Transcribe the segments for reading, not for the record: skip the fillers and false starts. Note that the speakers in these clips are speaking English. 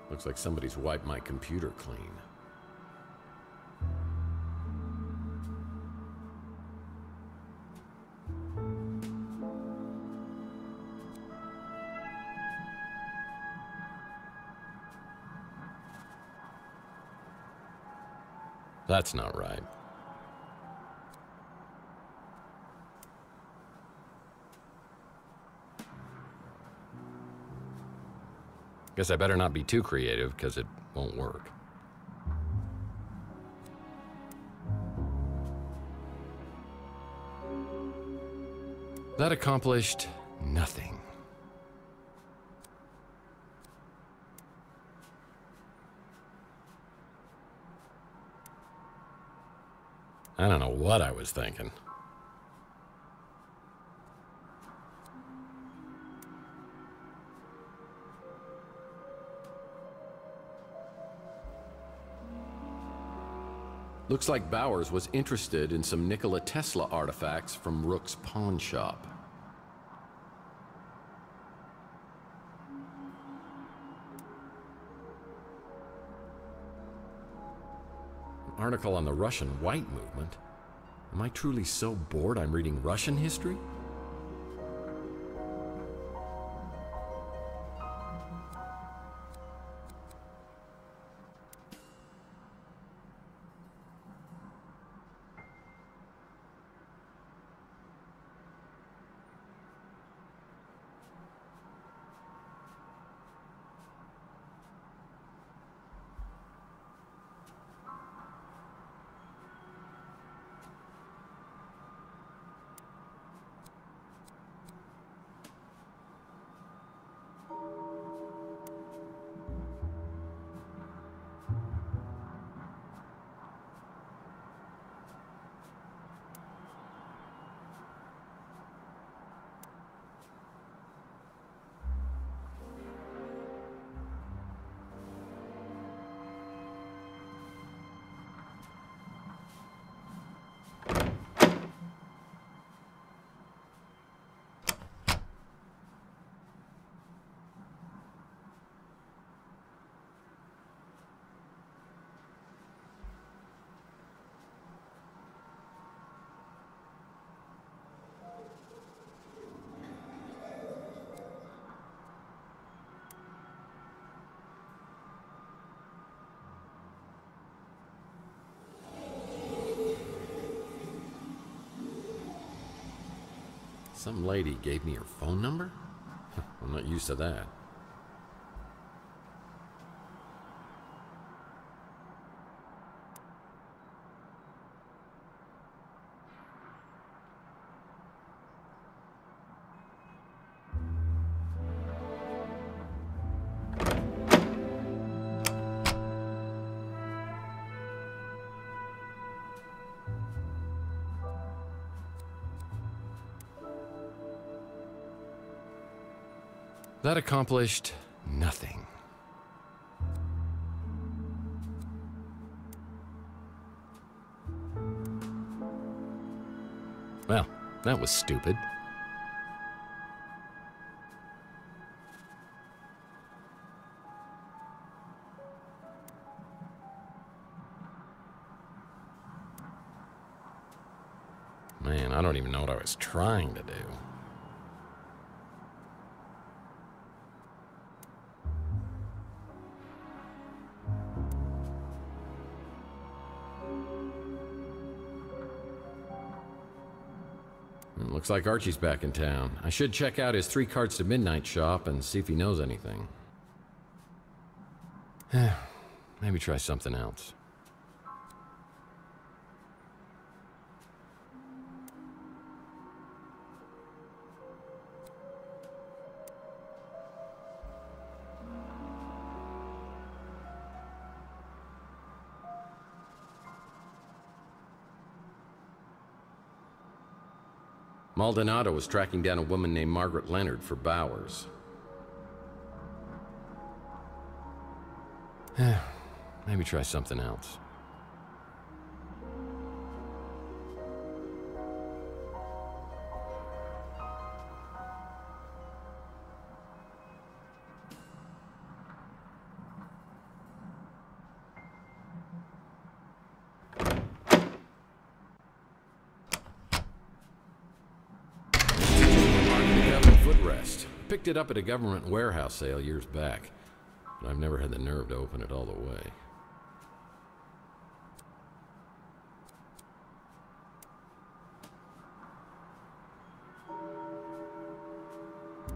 Looks like somebody's wiped my computer clean. That's not right. Guess I better not be too creative, because it won't work. That accomplished nothing. I don't know what I was thinking. Looks like Bowers was interested in some Nikola Tesla artifacts from Rook's pawn shop. An article on the Russian White Movement. Am I truly so bored I'm reading Russian history? Some lady gave me her phone number? I'm not used to that. That accomplished nothing. Well, that was stupid. Man, I don't even know what I was trying to do. Looks like Archie's back in town. I should check out his 3 Cards to Midnight shop and see if he knows anything. Maybe try something else. Maldonado was tracking down a woman named Margaret Leonard for Bowers. Maybe try something else. picked it up at a government warehouse sale years back, but I've never had the nerve to open it all the way.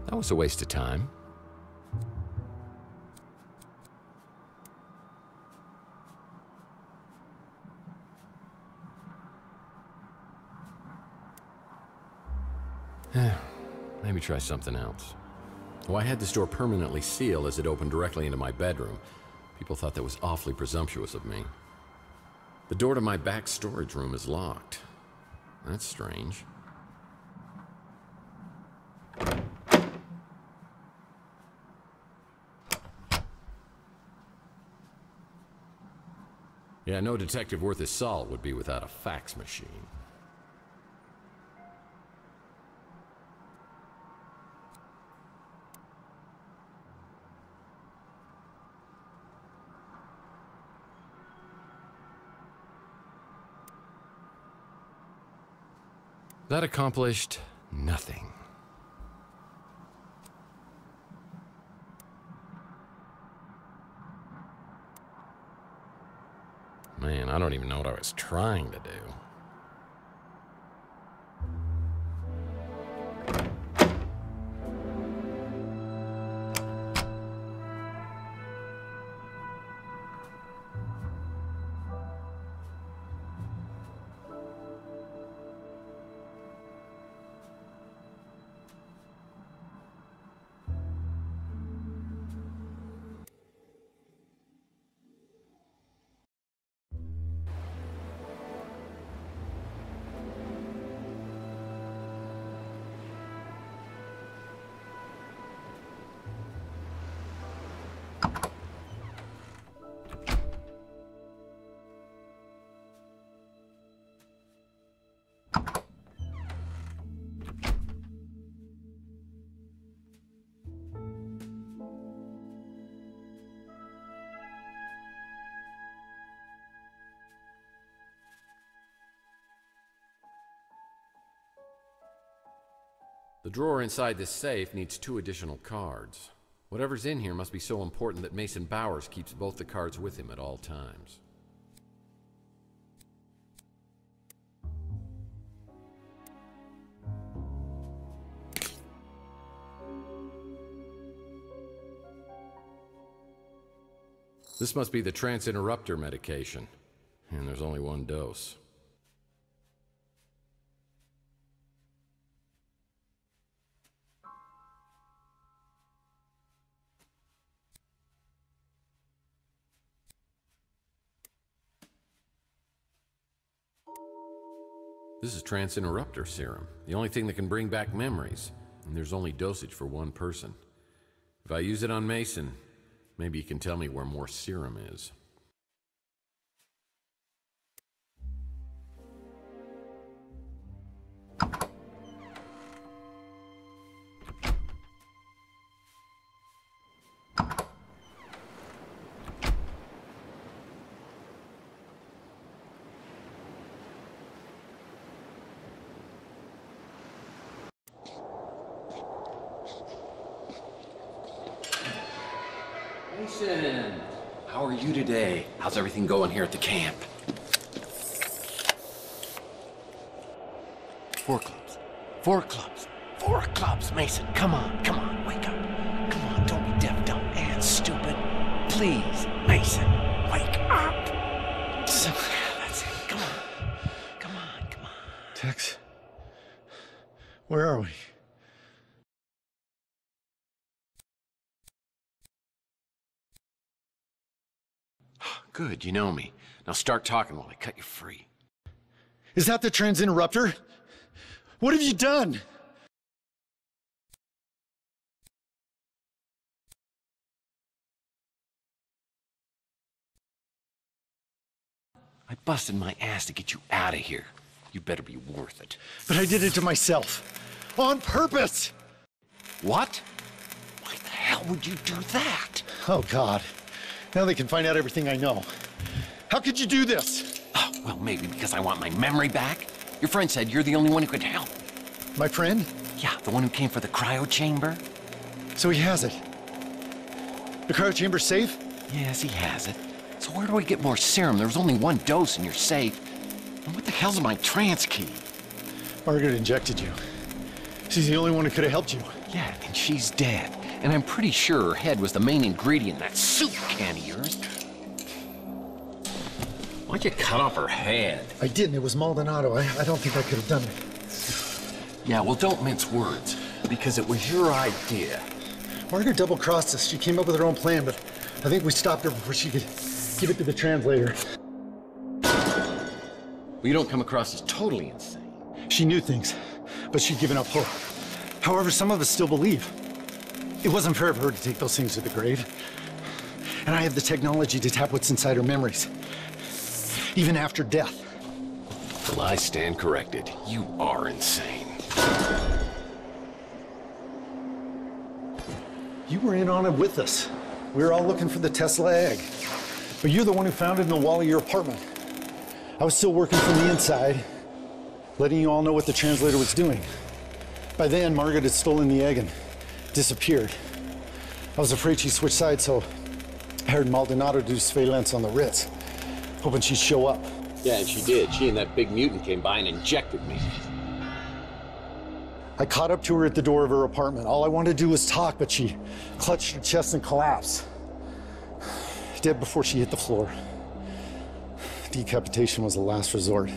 That was a waste of time. Maybe try something else. Oh, I had this door permanently sealed as it opened directly into my bedroom. People thought that was awfully presumptuous of me. The door to my back storage room is locked. That's strange. Yeah, no detective worth his salt would be without a fax machine. That accomplished nothing. Man, I don't even know what I was trying to do. The drawer inside this safe needs 2 additional cards. Whatever's in here must be so important that Mason Bowers keeps both the cards with him at all times. This must be the transinterrupter medication, and there's only 1 dose. This is transinterrupter serum, the only thing that can bring back memories, and there's only dosage for 1 person. If I use it on Mason, maybe he can tell me where more serum is. Mason, how are you today? How's everything going here at the camp? 4 clubs. 4 clubs. 4 clubs, Mason. Come on, wake up. Come on, don't be deaf, dumb, and stupid. Please, Mason, wake up. That's it. Come on. Tex, where are we? Good, you know me. Now start talking while I cut you free. Is that the transinterrupter? What have you done? I busted my ass to get you out of here. You better be worth it. But I did it to myself. On purpose! What? Why the hell would you do that? Oh, God. Now they can find out everything I know. How could you do this? Oh, well, maybe because I want my memory back. Your friend said you're the only one who could help. My friend? Yeah, the one who came for the cryo chamber. So he has it. The cryo chamber's safe? Yes, he has it. So where do I get more serum? There was only one dose in your safe. And what the hell's my trance key? Margaret injected you. She's the only one who could have helped you. Yeah, and she's dead. And I'm pretty sure her head was the main ingredient in that soup can of yours. Why'd you cut off her head? I didn't. It was Maldonado. I don't think I could have done it. Yeah, well, don't mince words, because it was your idea. Margaret double-crossed us. She came up with her own plan, but I think we stopped her before she could give it to the translator. Well, you don't come across as totally insane. She knew things, but she'd given up hope. However, some of us still believe. It wasn't fair of her to take those things to the grave. And I have the technology to tap what's inside her memories, even after death. Well, I stand corrected. You are insane. You were in on it with us. We were all looking for the Tesla egg. But you're the one who found it in the wall of your apartment. I was still working from the inside, letting you all know what the translator was doing. By then, Margaret had stolen the egg and disappeared. I was afraid she'd switch sides, so I hired Maldonado to do surveillance on the Ritz, hoping she'd show up. Yeah, and she did. She and that big mutant came by and injected me. I caught up to her at the door of her apartment. All I wanted to do was talk, but she clutched her chest and collapsed. Dead before she hit the floor. Decapitation was the last resort.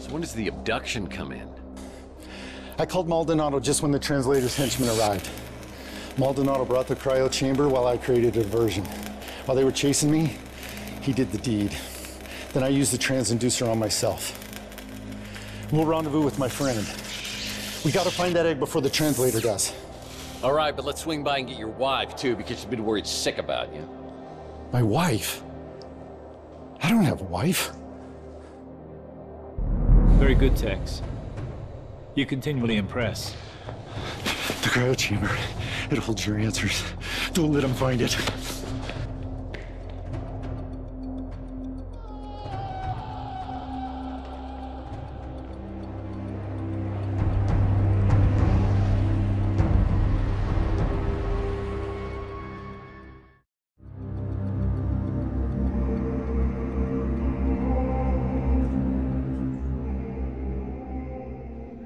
So when does the abduction come in? I called Maldonado just when the translator's henchmen arrived. Maldonado brought the cryo chamber while I created a diversion. While they were chasing me, he did the deed. Then I used the transducer on myself. We'll rendezvous with my friend. We gotta find that egg before the translator does. All right, but let's swing by and get your wife, too, because she's been worried sick about you. My wife? I don't have a wife. Very good, Tex. You continually impress. The cryo chamber. It holds your answers. Don't let him find it.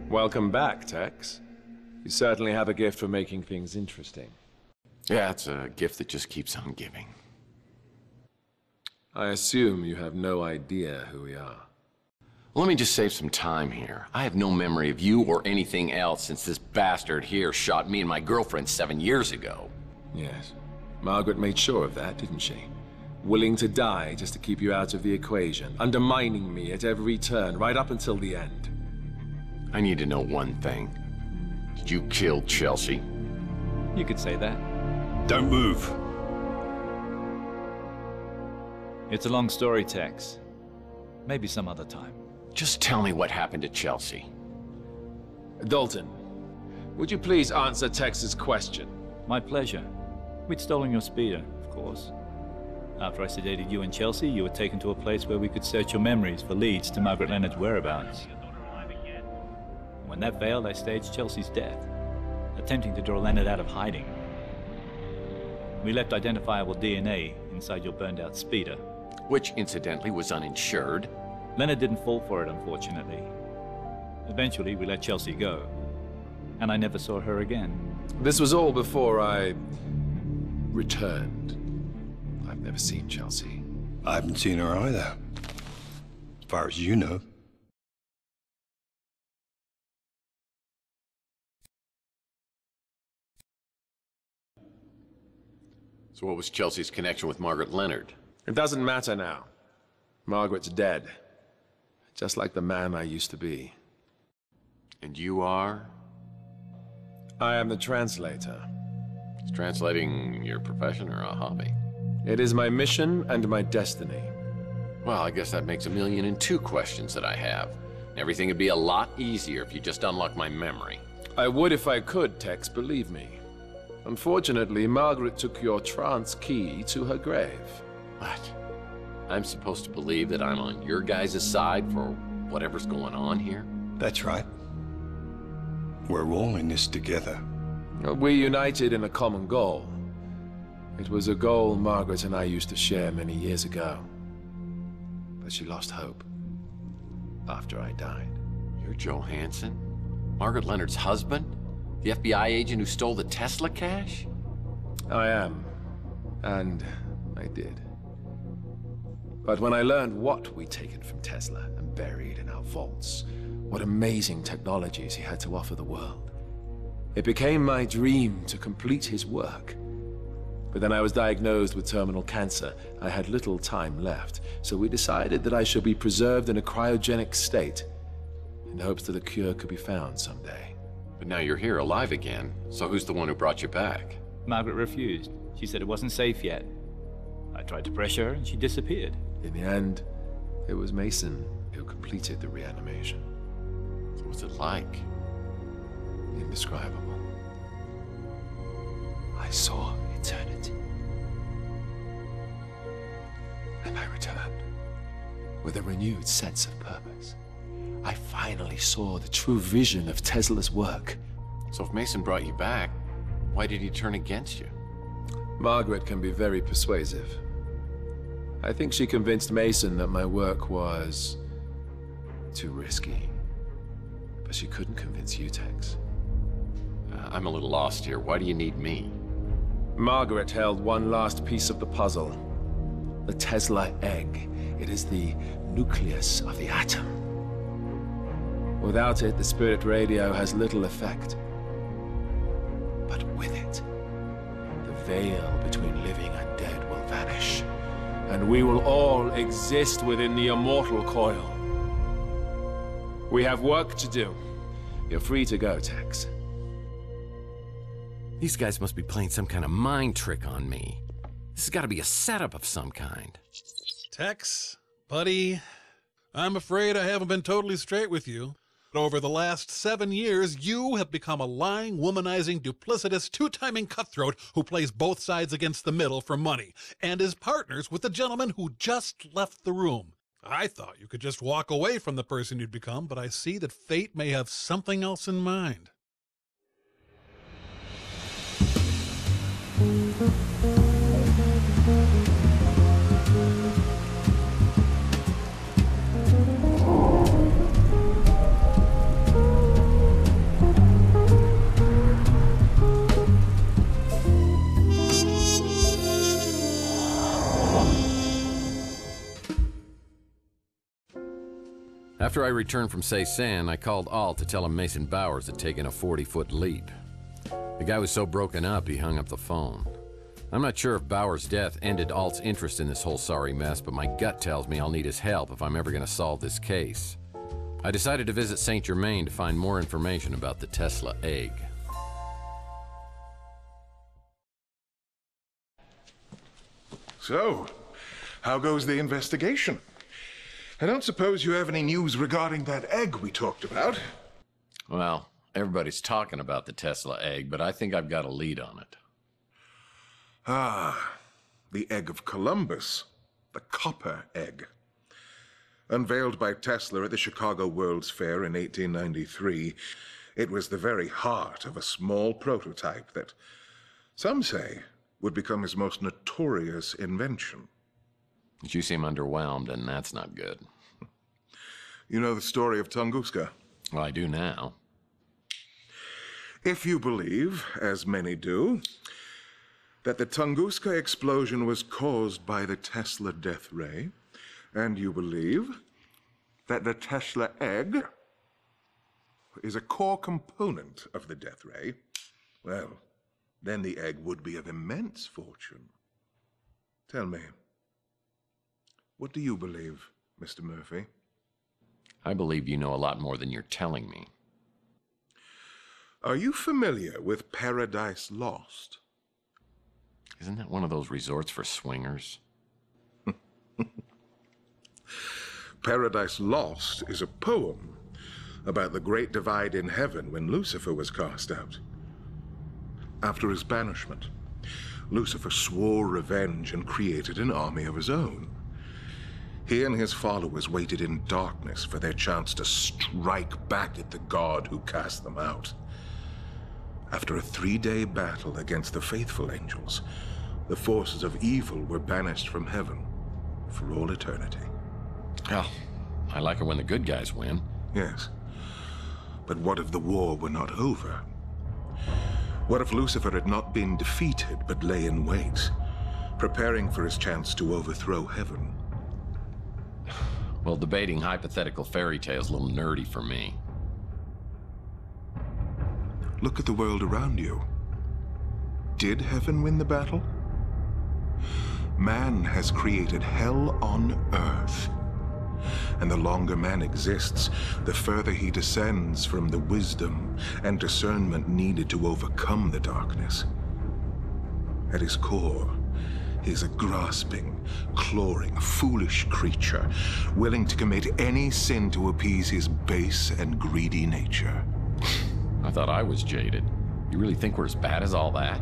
Welcome back, Tex. You certainly have a gift for making things interesting. Yeah, it's a gift that just keeps on giving. I assume you have no idea who we are. Well, let me just save some time here. I have no memory of you or anything else since this bastard here shot me and my girlfriend 7 years ago. Yes. Margaret made sure of that, didn't she? Willing to die just to keep you out of the equation, undermining me at every turn, right up until the end. I need to know one thing. Did you kill Chelsea? You could say that. Don't move. It's a long story, Tex. Maybe some other time. Just tell me what happened to Chelsea. Dalton, would you please answer Tex's question? My pleasure. We'd stolen your speeder, of course. After I sedated you and Chelsea, you were taken to a place where we could search your memories for leads to Margaret Leonard's whereabouts. When that failed, I staged Chelsea's death, attempting to draw Leonard out of hiding. We left identifiable DNA inside your burned-out speeder. Which, incidentally, was uninsured. Leonard didn't fall for it, unfortunately. Eventually, we let Chelsea go, and I never saw her again. This was all before I returned. I've never seen Chelsea. I haven't seen her either, as far as you know. So what was Chelsea's connection with Margaret Leonard? It doesn't matter now. Margaret's dead. Just like the man I used to be. And you are? I am the translator. Is translating your profession or a hobby? It is my mission and my destiny. Well, I guess that makes 1,000,002 questions that I have. Everything would be a lot easier if you just unlocked my memory. I would if I could, Tex, believe me. Unfortunately, Margaret took your trance key to her grave. What? I'm supposed to believe that I'm on your guys' side for whatever's going on here? That's right. We're all in this together. We united in a common goal. It was a goal Margaret and I used to share many years ago. But she lost hope after I died. You're Joe Hansen? Margaret Leonard's husband? The FBI agent who stole the Tesla cash? I am. And I did. But when I learned what we'd taken from Tesla and buried in our vaults, what amazing technologies he had to offer the world, it became my dream to complete his work. But then I was diagnosed with terminal cancer. I had little time left, so we decided that I should be preserved in a cryogenic state, in hopes that a cure could be found someday. But now you're here, alive again. So who's the one who brought you back? Margaret refused. She said it wasn't safe yet. I tried to pressure her, and she disappeared. In the end, it was Mason who completed the reanimation. So what's it like? Indescribable. I saw eternity. And I returned with a renewed sense of purpose. I finally saw the true vision of Tesla's work. So if Mason brought you back, why did he turn against you? Margaret can be very persuasive. I think she convinced Mason that my work was too risky. But she couldn't convince you, Tex. I'm a little lost here. Why do you need me? Margaret held one last piece of the puzzle. The Tesla egg. It is the nucleus of the atom. Without it, the spirit radio has little effect. But with it, the veil between living and dead will vanish, and we will all exist within the immortal coil. We have work to do. You're free to go, Tex. These guys must be playing some kind of mind trick on me. This has got to be a setup of some kind. Tex, buddy, I'm afraid I haven't been totally straight with you. But over the last 7 years, you have become a lying, womanizing, duplicitous, two-timing cutthroat who plays both sides against the middle for money, and is partners with the gentleman who just left the room. I thought you could just walk away from the person you'd become, but I see that fate may have something else in mind. After I returned from sept, I called Alt to tell him Mason Bowers had taken a 40-foot leap. The guy was so broken up, he hung up the phone. I'm not sure if Bowers' death ended Alt's interest in this whole sorry mess, but my gut tells me I'll need his help if I'm ever going to solve this case. I decided to visit St. Germain to find more information about the Tesla egg. So, how goes the investigation? I don't suppose you have any news regarding that egg we talked about? Well, everybody's talking about the Tesla egg, but I think I've got a lead on it. Ah, the egg of Columbus, the copper egg. Unveiled by Tesla at the Chicago World's Fair in 1893, it was the very heart of a small prototype that, some say, would become his most notorious invention. But you seem underwhelmed, and that's not good. You know the story of Tunguska? Well, I do now. If you believe, as many do, that the Tunguska explosion was caused by the Tesla death ray, and you believe that the Tesla egg is a core component of the death ray, well, then the egg would be of immense fortune. Tell me, what do you believe, Mr. Murphy? I believe you know a lot more than you're telling me. Are you familiar with Paradise Lost? Isn't that one of those resorts for swingers? Paradise Lost is a poem about the great divide in heaven when Lucifer was cast out. After his banishment, Lucifer swore revenge and created an army of his own. He and his followers waited in darkness for their chance to strike back at the god who cast them out. After a 3-day battle against the faithful angels, the forces of evil were banished from heaven for all eternity. Oh, I like it when the good guys win. Yes. But what if the war were not over? What if Lucifer had not been defeated, but lay in wait, preparing for his chance to overthrow heaven? Well, debating hypothetical fairy tales is a little nerdy for me. Look at the world around you. Did heaven win the battle? Man has created hell on earth. And the longer man exists, the further he descends from the wisdom and discernment needed to overcome the darkness. At his core, he is a grasping, clawing, foolish creature, willing to commit any sin to appease his base and greedy nature. I thought I was jaded. You really think we're as bad as all that?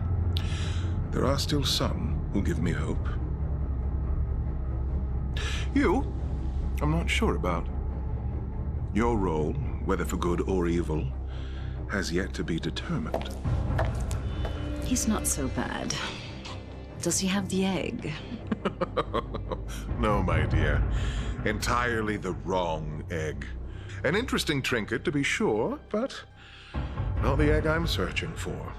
There are still some who give me hope. You, I'm not sure about. Your role, whether for good or evil, has yet to be determined. He's not so bad. Does he have the egg? No, my dear. Entirely the wrong egg. An interesting trinket, to be sure, but not the egg I'm searching for.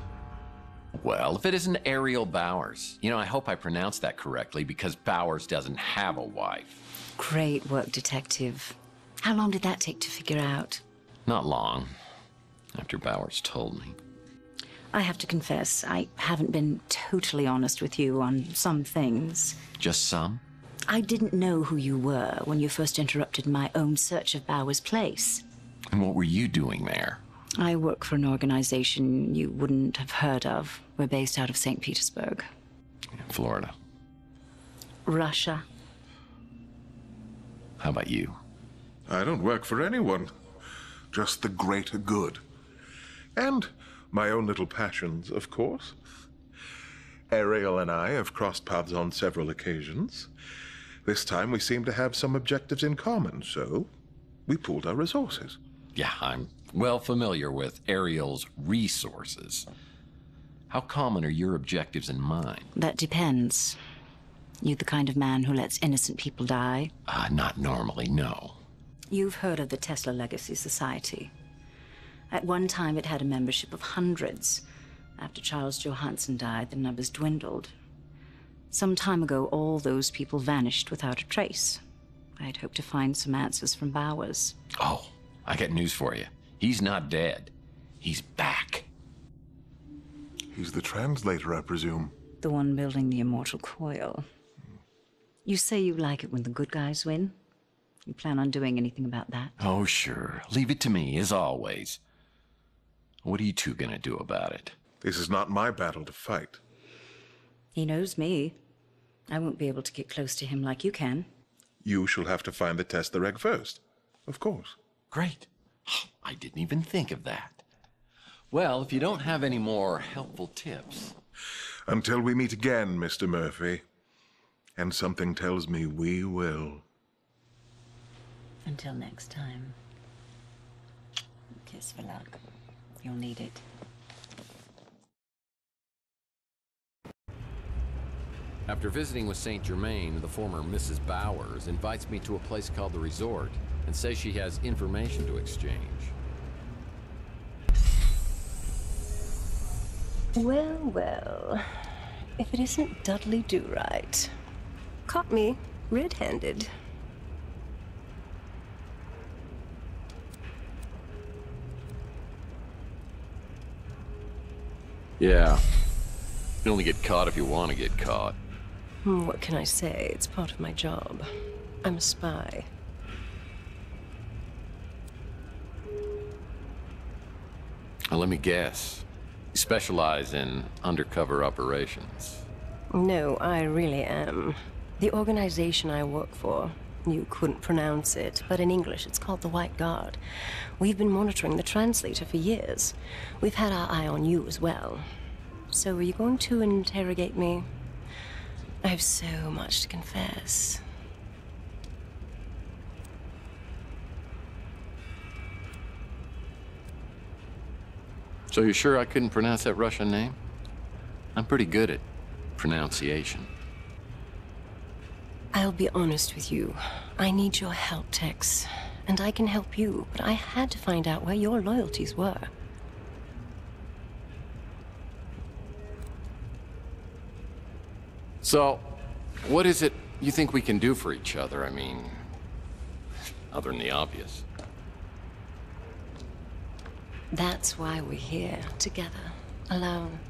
Well, if it isn't Ariel Bowers. You know, I hope I pronounced that correctly because Bowers doesn't have a wife. Great work, detective. How long did that take to figure out? Not long, after Bowers told me. I have to confess, I haven't been totally honest with you on some things. Just some? I didn't know who you were when you first interrupted my own search of Bowers' place. And what were you doing there? I work for an organization you wouldn't have heard of. We're based out of St. Petersburg. In Florida. Russia. How about you? I don't work for anyone. Just the greater good. And my own little passions, of course. Ariel and I have crossed paths on several occasions. This time we seem to have some objectives in common, so we pooled our resources. Yeah, I'm well familiar with Ariel's resources. How common are your objectives and mine? That depends. You the kind of man who lets innocent people die? Not normally, no. You've heard of the Tesla Legacy Society. At one time, it had a membership of hundreds. After Charles Johansson died, the numbers dwindled. Some time ago, all those people vanished without a trace. I'd hoped to find some answers from Bowers. Oh, I got news for you. He's not dead. He's back. He's the translator, I presume. The one building the immortal coil. You say you like it when the good guys win? You plan on doing anything about that? Oh, sure. Leave it to me, as always. What are you two gonna do about it? This is not my battle to fight. He knows me. I won't be able to get close to him like you can. You shall have to find the Tesla egg first, of course. Great. I didn't even think of that. Well, if you don't have any more helpful tips... Until we meet again, Mr. Murphy. And something tells me we will. Until next time. Kiss for luck. You'll need it. After visiting with St. Germain, the former Mrs. Bowers invites me to a place called the Resort and says she has information to exchange. Well, well. If it isn't Dudley Do-Right. Caught me red-handed. Yeah. You only get caught if you want to get caught. What can I say? It's part of my job. I'm a spy. Now, let me guess. You specialize in undercover operations. No, I really am. The organization I work for, you couldn't pronounce it, but in English it's called the White Guard. We've been monitoring the translator for years. We've had our eye on you as well. So are you going to interrogate me? I have so much to confess. So you're sure I couldn't pronounce that Russian name? I'm pretty good at pronunciation. I'll be honest with you. I need your help, Tex. And I can help you, but I had to find out where your loyalties were. So, what is it you think we can do for each other? I mean, other than the obvious. That's why we're here, together, alone.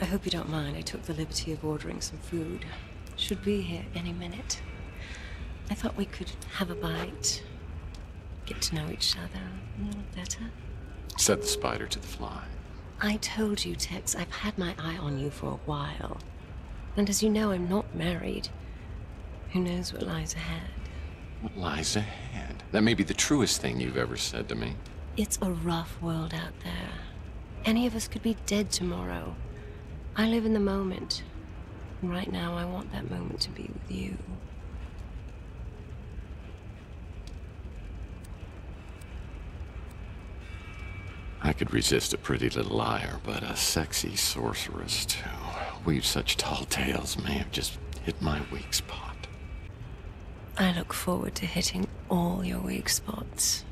I hope you don't mind. I took the liberty of ordering some food. Should be here any minute. I thought we could have a bite, get to know each other a little better. Set the spider to the fly. I told you, Tex, I've had my eye on you for a while. And as you know, I'm not married. Who knows what lies ahead? What lies ahead? That may be the truest thing you've ever said to me. It's a rough world out there. Any of us could be dead tomorrow. I live in the moment. And right now, I want that moment to be with you. I could resist a pretty little liar, but a sexy sorceress who weaves such tall tales may have just hit my weak spot. I look forward to hitting all your weak spots.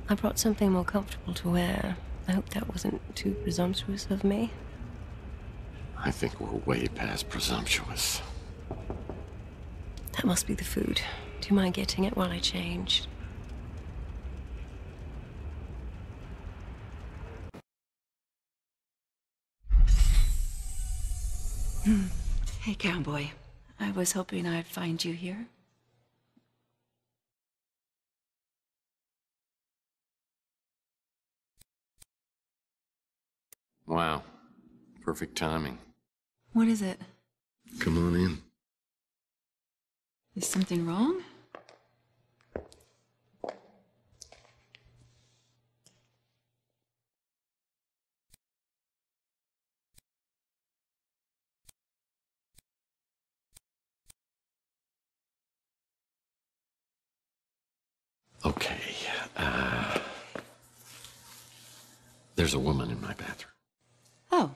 I brought something more comfortable to wear. I hope that wasn't too presumptuous of me. I think we're way past presumptuous. That must be the food. Do you mind getting it while I change? Hey, cowboy. I was hoping I'd find you here. Wow. Perfect timing. What is it? Come on in. Is something wrong? Okay, there's a woman in my bathroom. Oh.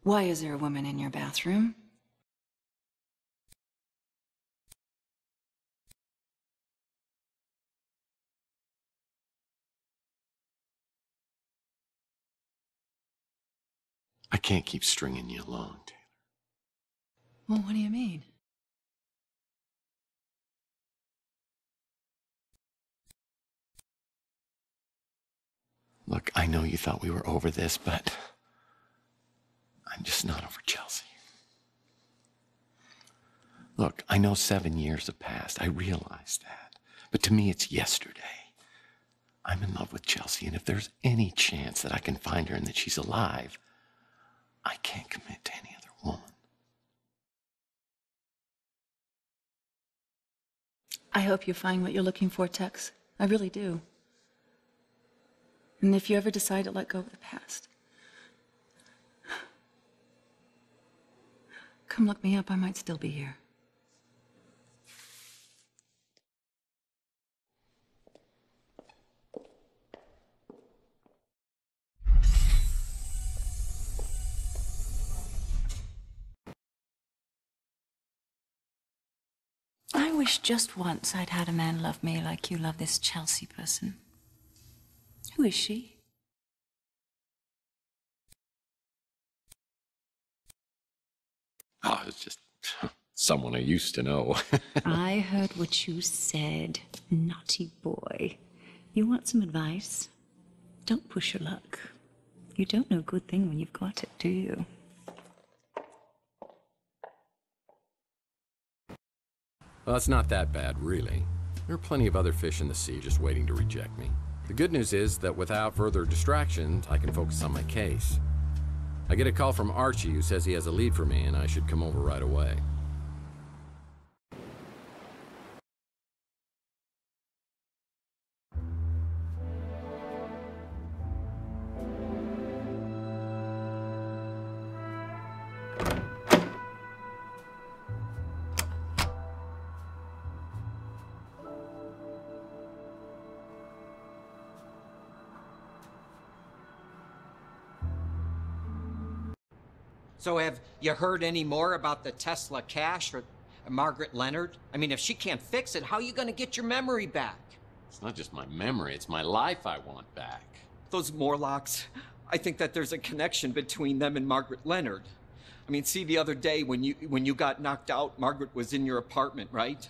Why is there a woman in your bathroom? I can't keep stringing you along, Taylor. Well, what do you mean? Look, I know you thought we were over this, but I'm just not over Chelsea. Look, I know 7 years have passed. I realize that. But to me, it's yesterday. I'm in love with Chelsea, and if there's any chance that I can find her and that she's alive, I can't commit to any other woman. I hope you find what you're looking for, Tex. I really do. And if you ever decide to let go of the past, come look me up. I might still be here. I wish just once I'd had a man love me like you love this Chelsea person. Who is she? Oh, it's just someone I used to know. I heard what you said, naughty boy. You want some advice? Don't push your luck. You don't know a good thing when you've got it, do you? Well, it's not that bad, really. There are plenty of other fish in the sea just waiting to reject me. The good news is that without further distractions, I can focus on my case. I get a call from Archie who says he has a lead for me and I should come over right away. So have you heard any more about the Tesla cache or Margaret Leonard? I mean, if she can't fix it, how are you going to get your memory back? It's not just my memory, it's my life I want back. Those Morlocks, I think that there's a connection between them and Margaret Leonard. I mean, see, the other day when you got knocked out, Margaret was in your apartment, right?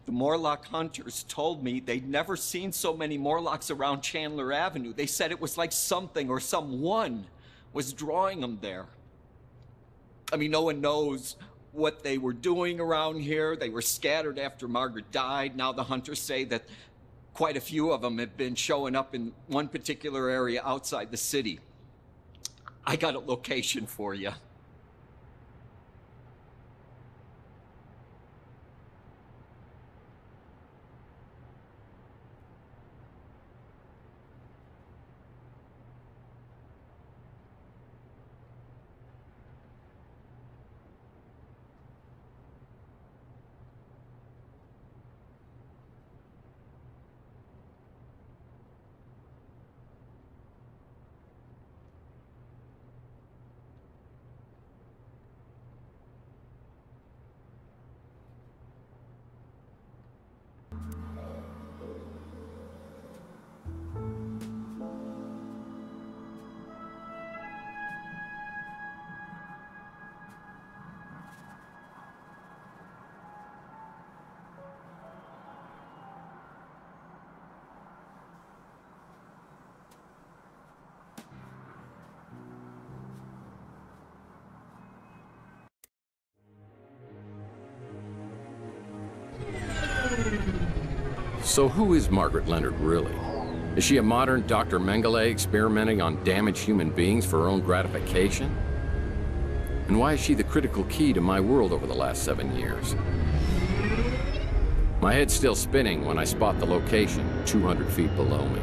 The Morlock hunters told me they'd never seen so many Morlocks around Chandler Avenue. They said it was like something or someone was drawing them there. I mean, no one knows what they were doing around here. They were scattered after Margaret died. Now the hunters say that quite a few of them have been showing up in one particular area outside the city. I got a location for you. So who is Margaret Leonard, really? Is she a modern Dr. Mengele experimenting on damaged human beings for her own gratification? And why is she the critical key to my world over the last 7 years? My head's still spinning when I spot the location 200 feet below me.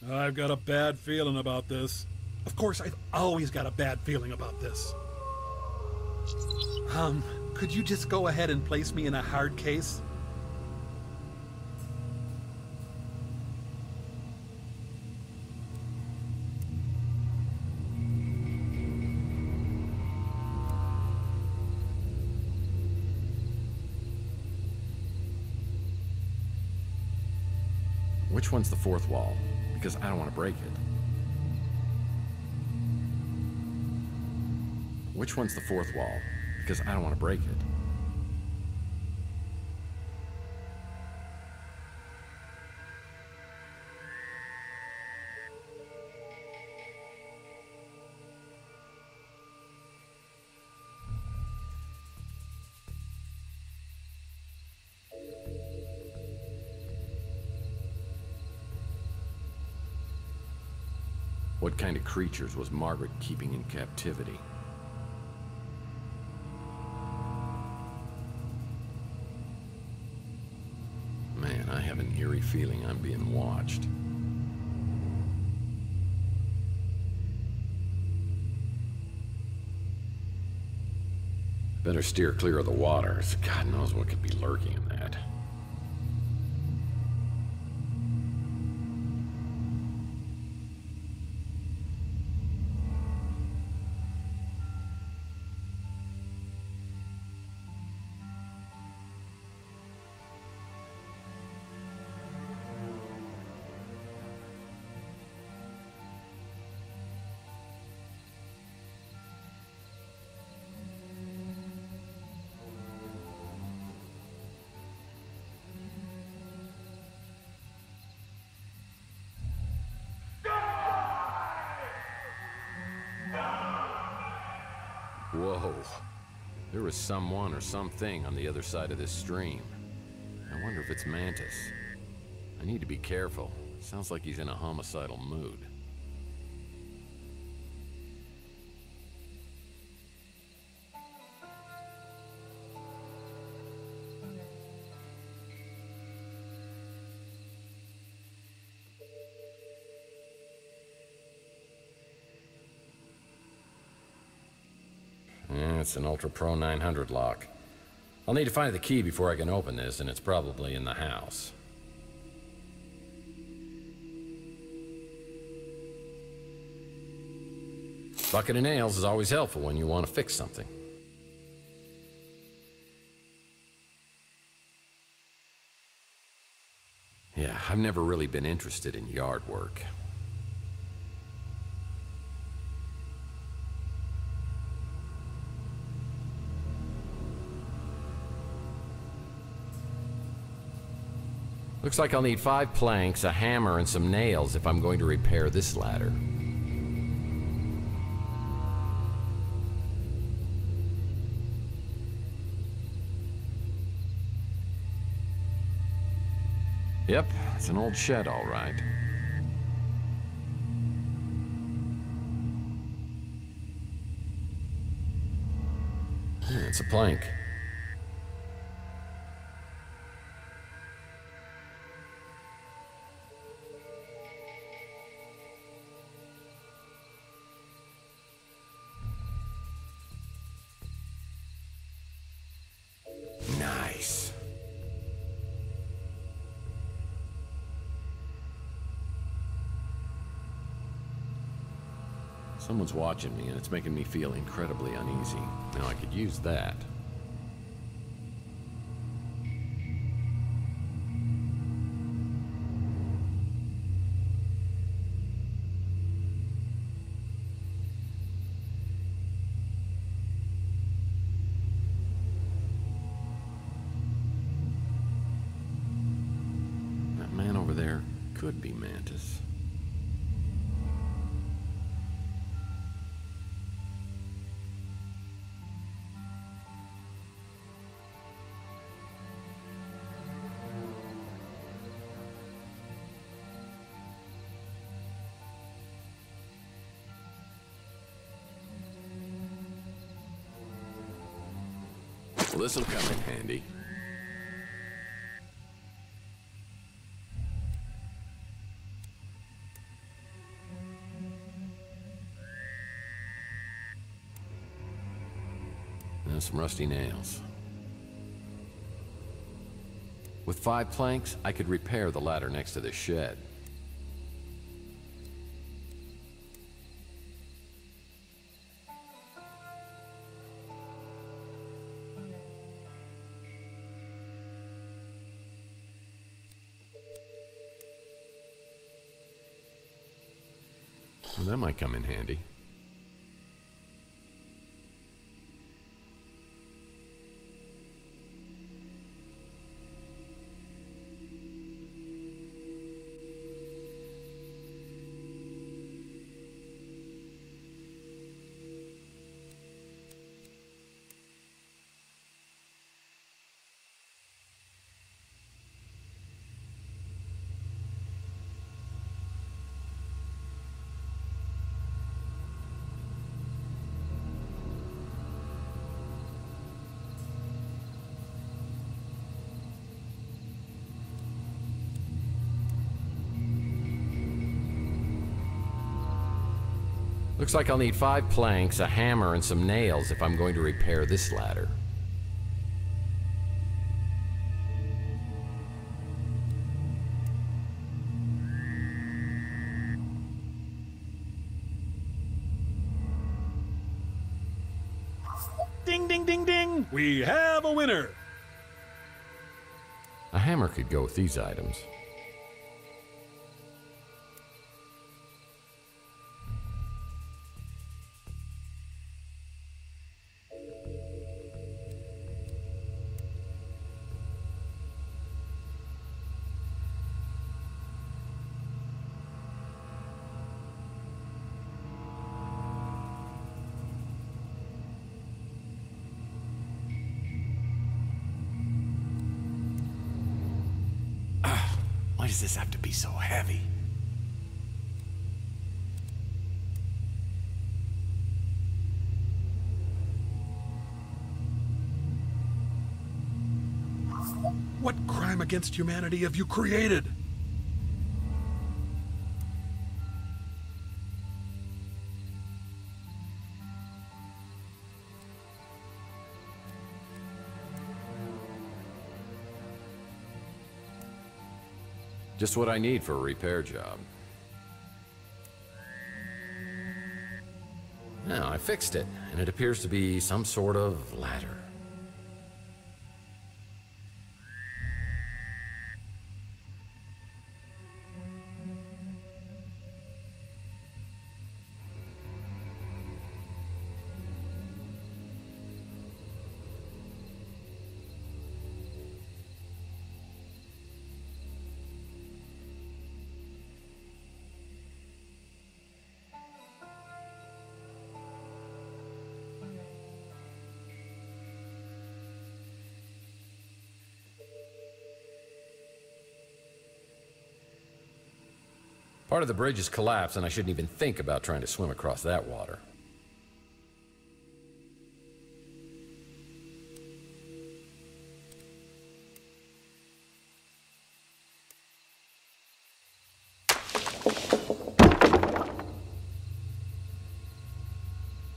I've got a bad feeling about this. Of course, I've always got a bad feeling about this. Could you just go ahead and place me in a hard case? Which one's the fourth wall? Because I don't want to break it. Which one's the fourth wall? Because I don't want to break it. What kind of creatures was Margaret keeping in captivity? Man, I have an eerie feeling I'm being watched. Better steer clear of the waters. God knows what could be lurking in that. Whoa. There was someone or something on the other side of this stream. I wonder if it's Mantis. I need to be careful. Sounds like he's in a homicidal mood. It's an Ultra Pro 900 lock. I'll need to find the key before I can open this, and it's probably in the house. Bucket of nails is always helpful when you want to fix something. Yeah, I've never really been interested in yard work. Looks like I'll need 5 planks, a hammer, and some nails if I'm going to repair this ladder. Yep, it's an old shed, all right. It's a plank. Nice. Someone's watching me, and it's making me feel incredibly uneasy. Now, I could use that. That man over there could be Mantis. Well, this'll come in handy. And some rusty nails. With 5 planks, I could repair the ladder next to the shed. Well, that might come in handy. Looks like I'll need 5 planks, a hammer, and some nails if I'm going to repair this ladder. Ding, ding, ding, ding! We have a winner! A hammer could go with these items. Why does this have to be so heavy? What crime against humanity have you created? Just what I need for a repair job. Now, I fixed it, and it appears to be some sort of ladder. Part of the bridge has collapsed, and I shouldn't even think about trying to swim across that water.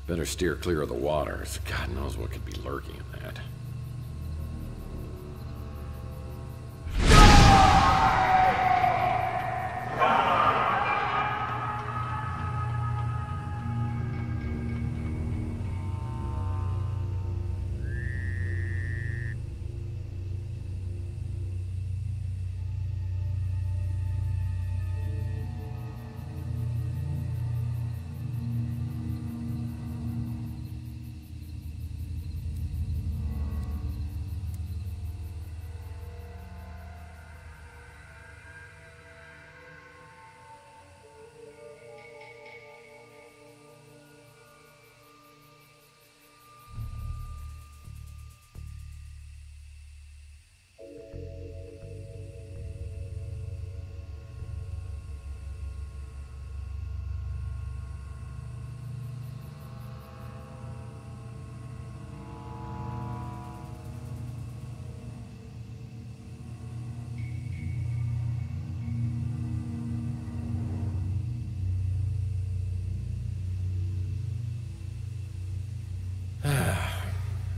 Better steer clear of the water, as God knows what could be lurking in that.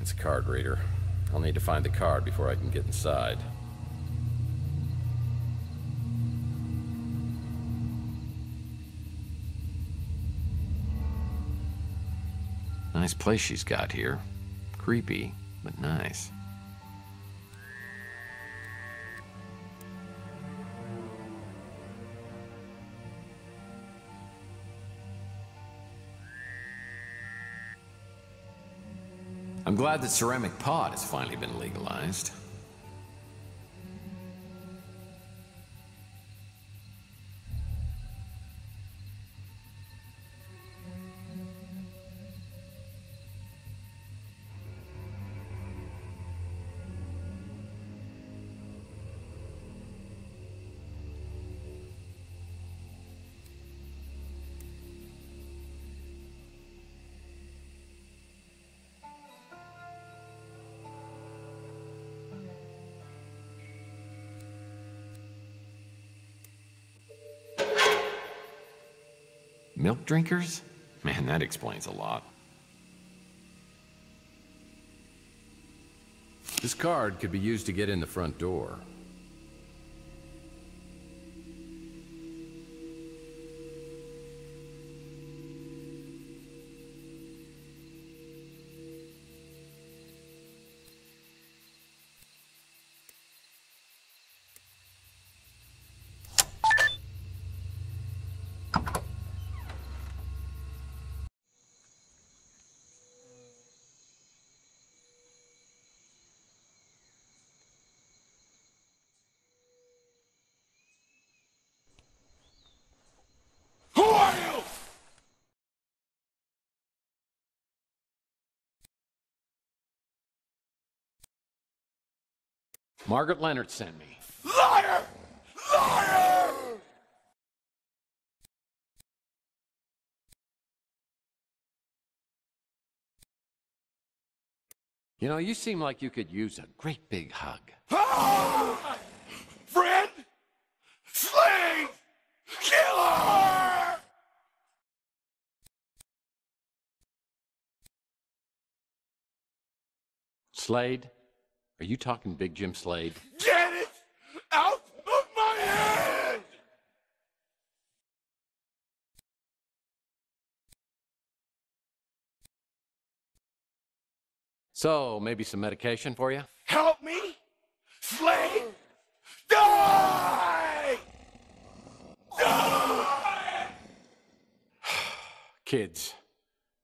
It's a card reader. I'll need to find the card before I can get inside. Nice place she's got here. Creepy, but nice. I'm glad that ceramic pot has finally been legalized. Milk drinkers? Man, that explains a lot. This card could be used to get in the front door. Margaret Leonard sent me. Liar! Liar! You know, you seem like you could use a great big hug. Ah! Friend! Slave! Killer! Slade? Are you talking Big Jim Slade? Get it out of my head! So, maybe some medication for you? Help me! Slay! Die! Die! Kids.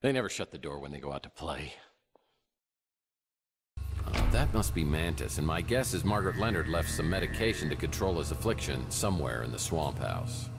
They never shut the door when they go out to play. That must be Mantis, and my guess is Margaret Leonard left some medication to control his affliction somewhere in the swamp house.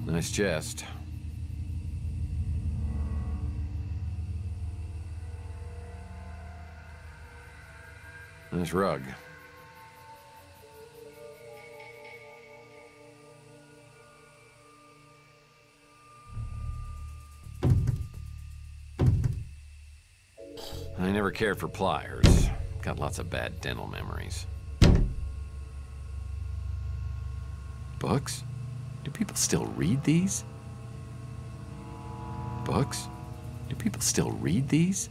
Nice chest. Nice rug. I never cared for pliers. Got lots of bad dental memories. Books? Do people still read these? Books? Do people still read these?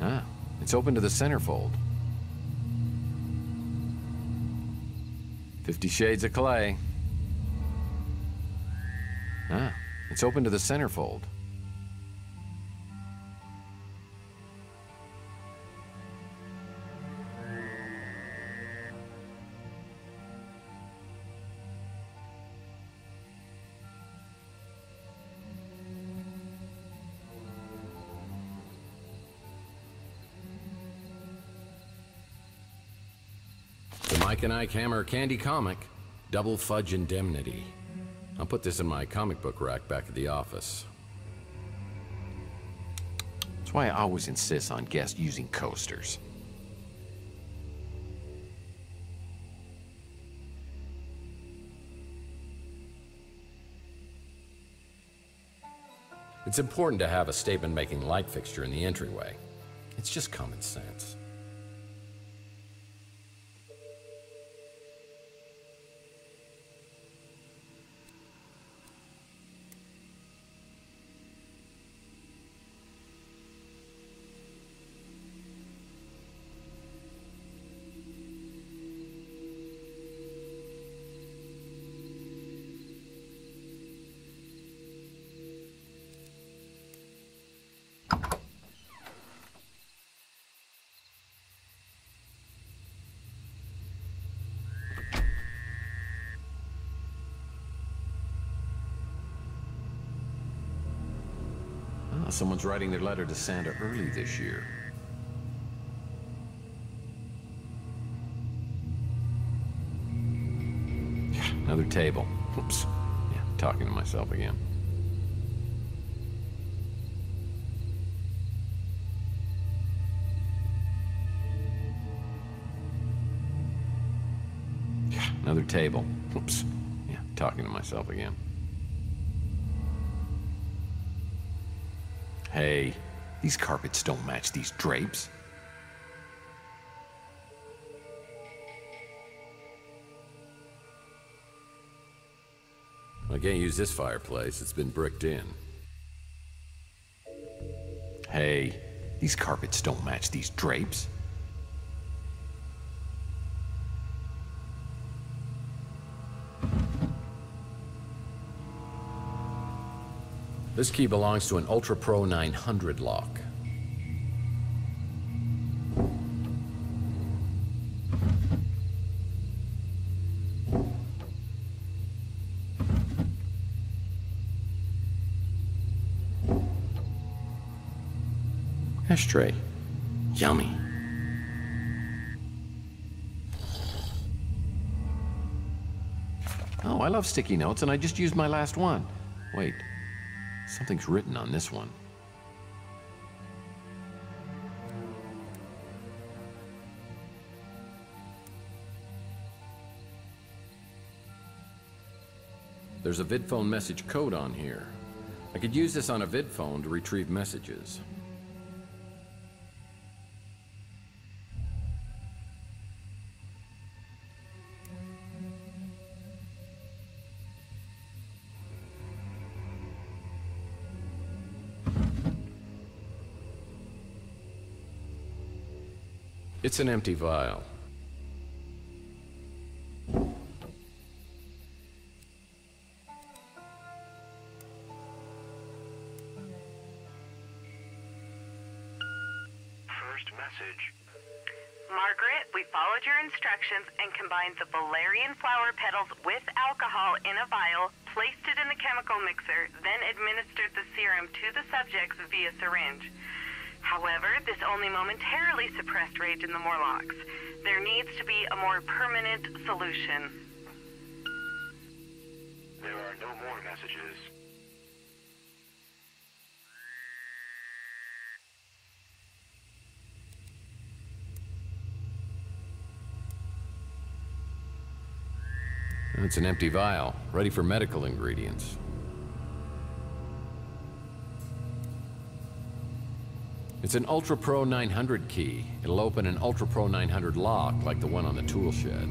Ah, it's open to the centerfold. 50 Shades of Clay. Ah, it's open to the centerfold. The Mike and Ike Hammer Candy Comic, Double Fudge Indemnity. I'll put this in my comic book rack back at the office. That's why I always insist on guests using coasters. It's important to have a statement-making light fixture in the entryway. It's just common sense. Someone's writing their letter to Santa early this year. Another table. Oops. Yeah, talking to myself again. Another table. Oops. Yeah, talking to myself again. Hey, these carpets don't match these drapes. I can't use this fireplace. It's been bricked in. Hey, these carpets don't match these drapes. This key belongs to an Ultra Pro 900 lock. Ashtray. Yummy. Oh, I love sticky notes, and I just used my last one. Wait. Something's written on this one. There's a vidphone message code on here. I could use this on a vidphone to retrieve messages. It's an empty vial. Margaret, we followed your instructions and combined the valerian flower petals with alcohol in a vial, placed it in the chemical mixer, then administered the serum to the subjects via syringe. However, this only momentarily suppressed rage in the Morlocks. There needs to be a more permanent solution. There are no more messages. It's an empty vial, ready for medical ingredients. It's an Ultra Pro 900 key. It'll open an Ultra Pro 900 lock like the one on the tool shed.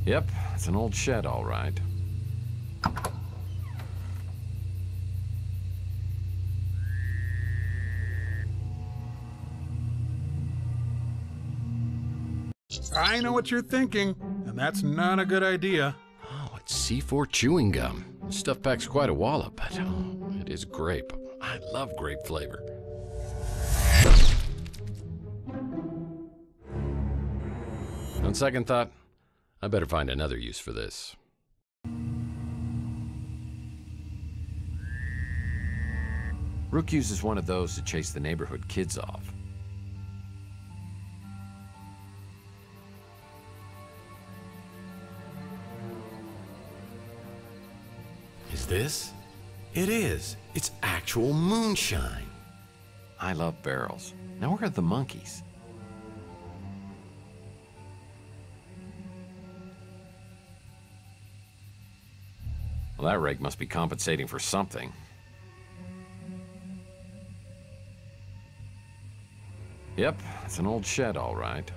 Yep, it's an old shed, all right. I know what you're thinking, and that's not a good idea. Oh, it's C4 chewing gum. This stuff packs quite a wallop, but oh, it is grape. I love grape flavor. On second thought, I better find another use for this. Rook uses one of those to chase the neighborhood kids off. Is this? It is. It's actual moonshine. I love barrels. Now where are the monkeys? Well, that rake must be compensating for something. Yep, it's an old shed, all right.